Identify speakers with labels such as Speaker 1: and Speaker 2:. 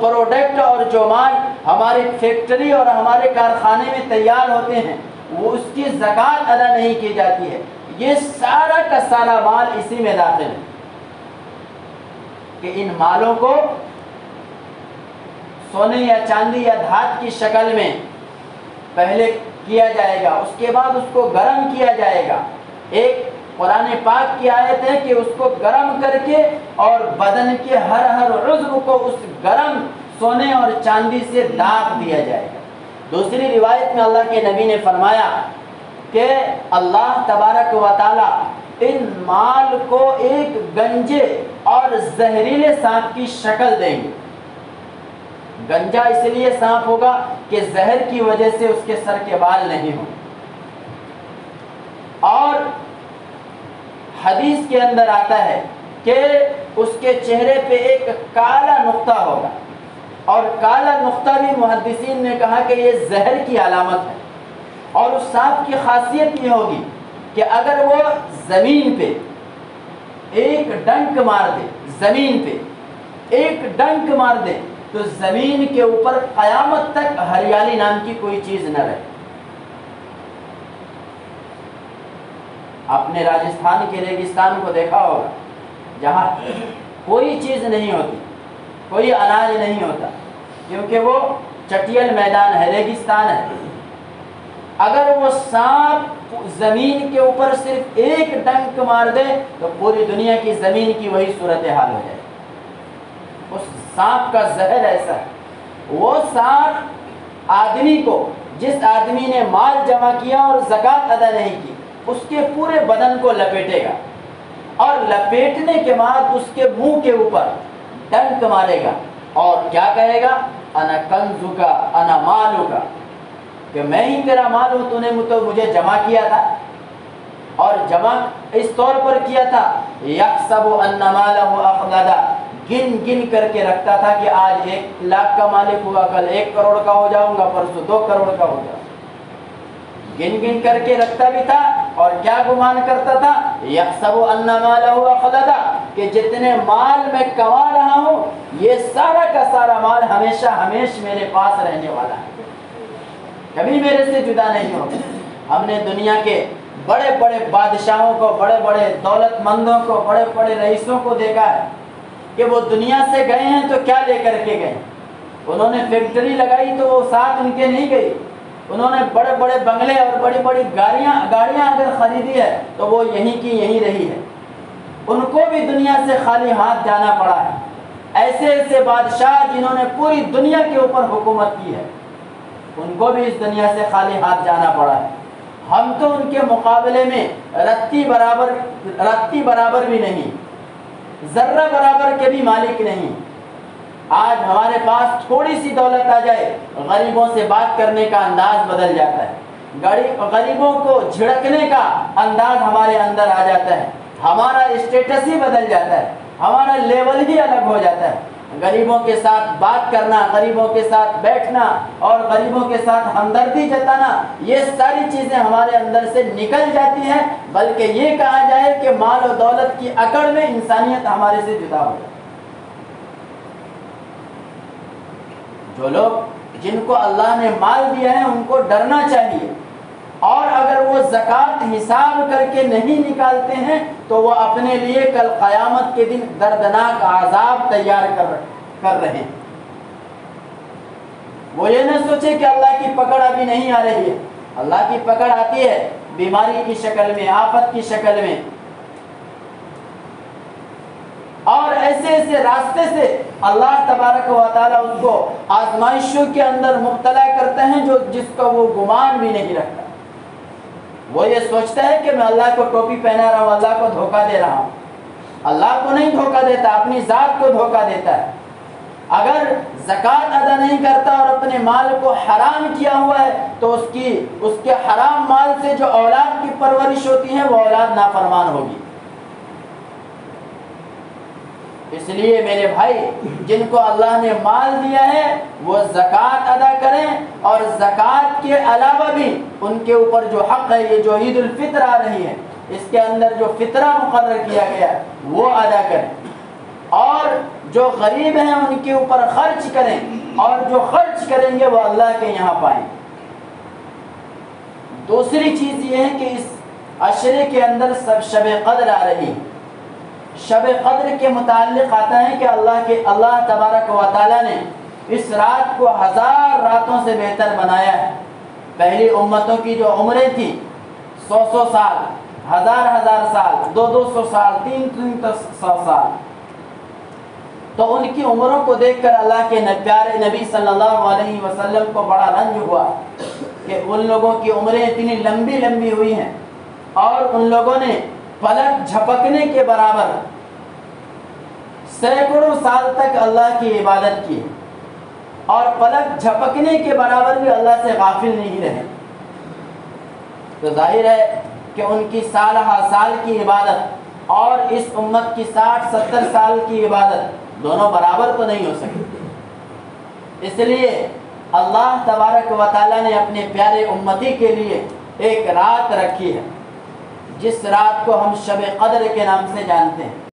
Speaker 1: Product اور جو مال ہماری فیکٹری اور ہمارے کارخانے میں تیار ہوتے ہیں وہ اس کی زکوٰۃ ادا نہیں کی جاتی ہے، یہ سارا کا سارا مال اسی میں داخل ہے کہ ان مالوں کو سونے یا چاندی یا دھات کی شکل میں پہلے کیا جائے گا، اس کے بعد اس کو گرم کیا جائے گا۔ ایک قرآن پاک کی آیت ہے کہ اس کو گرم کر کے اور بدن کے ہر عضو کو اس گرم سونے اور چاندی سے داغ دیا جائے گا۔ دوسری روایت میں اللہ کے نبی نے فرمایا کہ اللہ تبارک و تعالی ان مال کو ایک گنجے اور زہریلے سانپ کی شکل دیں گے۔ گنجا اس لیے سانپ ہوگا کہ زہر کی وجہ سے اس کے سر کے بال نہیں ہوں، اور حدیث کے اندر آتا ہے کہ اس کے چہرے پہ ایک کالا نقطہ ہوگا، اور کالا نقطہ بھی محدثین نے کہا کہ یہ زہر کی علامت ہے۔ اور اس سانپ کی خاصیت یہ ہوگی کہ اگر وہ زمین پہ ایک ڈنک مار دے، زمین پہ ایک ڈنک مار دے تو زمین کے اوپر قیامت تک ہریالی نام کی کوئی چیز نہ رہے۔ آپ نے راجستھان کے ریگستان کو دیکھا ہوگا جہاں کوئی چیز نہیں ہوتی، کوئی اناج نہیں ہوتا، کیونکہ وہ چٹیل میدان ہے، ریگستان ہے۔ اگر وہ سانپ زمین کے اوپر صرف ایک ڈنک مار دے تو پوری دنیا کی زمین کی وہی صورتحال ہو جائے۔ اس سانپ کا زہر ایسا ہے، وہ سانپ آدمی کو، جس آدمی نے مال جمع کیا اور زکوٰۃ ادا نہیں کی، اس کے پورے بدن کو لپیٹے گا، اور لپیٹنے کے بعد اس کے منہ کے اوپر ڈنک مارے گا اور کیا کہے گا؟ انا کنزکا انا مالکا، کہ میں ہی تیرا مال ہوں، تو نے مجھے جمع کیا تھا، اور جمع اس طور پر کیا تھا یحسب ان مالہ اخلدا، گن گن کر کے رکھتا تھا کہ آج 1 لاکھ کا مالک ہوا، کل 1 کروڑ کا ہو جاؤں گا، پرسوں 2 کروڑ کا ہو جاؤں گا، گن گن کر کے رکھتا بھی تھا۔ اور کیا گمان کرتا تھا؟ یحسب ان مالہ اخلدا، کہ جتنے مال میں کما رہا ہوں یہ سارا کا سارا مال ہمیشہ ہمیش میرے پاس رہنے والا ہے، کبھی میرے سے جدا نہیں ہوگا۔ ہم نے دنیا کے بڑے بڑے بادشاہوں کو، بڑے بڑے دولت مندوں کو، بڑے بڑے رئیسوں کو دیکھا ہے کہ وہ دنیا سے گئے ہیں تو کیا لے کر کے گئے؟ انہوں نے فیکٹری لگائی تو وہ ساتھ ان کے نہیں گئی، انہوں نے بڑے بڑے بنگلے اور بڑی بڑی گاڑیاں اگر خریدی ہے تو وہ یہیں کی یہیں رہی ہے، ان کو بھی دنیا سے خالی ہاتھ جانا پڑا ہے۔ ایسے ایسے بادشاہ جنہوں نے پوری دنیا کے اوپر حکومت کی ہے، ان کو بھی اس دنیا سے خالی ہاتھ جانا پڑا ہے۔ ہم تو ان کے مقابلے میں رتی برابر بھی نہیں، ذرہ برابر کے بھی مالک نہیں۔ آج ہمارے پاس تھوڑی سی دولت آ جائے، غریبوں سے بات کرنے کا انداز بدل جاتا ہے، غریبوں کو جھڑکنے کا انداز ہمارے اندر آ جاتا ہے، ہمارا اسٹیٹس ہی بدل جاتا ہے، ہمارا لیول ہی الگ ہو جاتا ہے۔ غریبوں کے ساتھ بات کرنا، غریبوں کے ساتھ بیٹھنا اور غریبوں کے ساتھ ہمدردی جتانا، یہ ساری چیزیں ہمارے اندر سے نکل جاتی ہیں، بلکہ یہ کہا جائے کہ مال و دولت کی اکڑ میں انسانیت ہمارے سے جدا ہو جاتی ہے۔ جو لوگ جن کو اللہ نے مال دیا ہے ان کو ڈرنا چاہیے، اور اگر وہ زکوٰۃ حساب کر کے نہیں نکالتے ہیں تو وہ اپنے لیے کل قیامت کے دن دردناک عذاب تیار کر رہے ہیں۔ وہ یہ نہ سوچے کہ اللہ کی پکڑ ابھی نہیں آ رہی ہے، اللہ کی پکڑ آتی ہے بیماری کی شکل میں، آفت کی شکل میں، اور ایسے ایسے راستے سے اللہ تبارک و تعالیٰ اس کو آزمائشوں کے اندر مبتلا کرتے ہیں جس کا وہ گمان بھی نہیں رکھتا۔ وہ یہ سوچتا ہے کہ میں اللہ کو ٹوپی پہنا رہا ہوں، اللہ کو دھوکہ دے رہا ہوں۔ اللہ کو نہیں دھوکہ دیتا، اپنی ذات کو دھوکہ دیتا ہے۔ اگر زکوٰۃ ادا نہیں کرتا اور اپنے مال کو حرام کیا ہوا ہے تو اس کے حرام مال سے جو اولاد کی پرورش ہوتی ہے وہ اولاد نافرمان ہوگی۔ اس لیے میرے بھائی، جن کو اللہ نے مال دیا ہے وہ زکوٰۃ ادا کریں، اور زکوٰۃ کے علاوہ بھی ان کے اوپر جو حق ہے، یہ جو عید الفطر آ رہی ہے اس کے اندر جو فطرہ مقرر کیا گیا وہ ادا کریں، اور جو غریب ہیں ان کے اوپر خرچ کریں، اور جو خرچ کریں گے وہ اللہ کے یہاں پائیں۔ دوسری چیز یہ ہے کہ اس عشرے کے اندر سب شب قدر آ رہی۔ شب قدر کے متعلق آتا ہے کہ اللہ تبارک و تعالیٰ نے اس رات کو 1000 راتوں سے بہتر بنایا ہے۔ پہلی امتوں کی جو عمریں تھیں 100 سال، 1000 سال، 200 سال، 300 سال، تو ان کی عمروں کو دیکھ کر اللہ کے پیارے نبی صلی اللہ علیہ وسلم کو بڑا رنج ہوا کہ ان لوگوں کی عمریں اتنی لمبی لمبی ہوئی ہیں، اور ان لوگوں نے پلک جھپکنے کے برابر سینکڑوں سال تک اللہ کی عبادت کی، اور پلک جھپکنے کے برابر بھی اللہ سے غافل نہیں رہے۔ تو ظاہر ہے کہ ان کی سال ہر سال کی عبادت اور اس امت کی 60-70 سال کی عبادت دونوں برابر تو نہیں ہو سکتی۔ اس لیے اللہ تبارک و تعالیٰ نے اپنے پیارے امتی کے لیے ایک رات رکھی ہے، جس رات کو ہم شب قدر کے نام سے جانتے ہیں۔